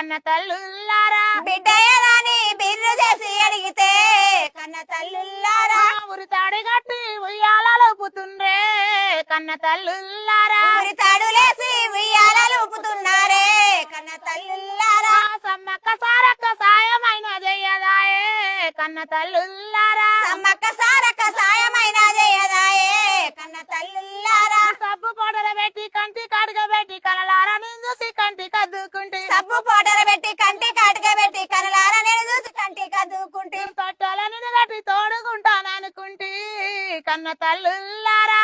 కన్న తల్లుల్లారా బిడ్డయరాని బిర్రు చేసి అడిగితే కన్న తల్లుల్లారా ఉరి తాడి గట్టి ఉయ్యాలలుపుతుండ్రే కన్న తల్లుల్లారా ఊరి తాడులేసి ఉయ్యాలలు ఊపుతున్నారే కన్న తల్లుల్లారా సమ్మక్క సారక్క సాయమైన జయ్యదాయే కన్న తల్లుల్లారా సమ్మక్క సారక్క సాయమైన జయదాయే కన్న తల్లుల్లారా సబ్బు పొడల పెట్టి కంటి కడగబెట్టి కలలారా నిందుసి కంటి కద్దుకుంటే సబ్బు పోటర పెట్టి కంటి కాటుక పెట్టి కనలార నేను చూసి కంటి కదుకుంటే తొట్టలని గట్టి తోడుకుంటాననుకుంటే కన్న తల్లుల్లారా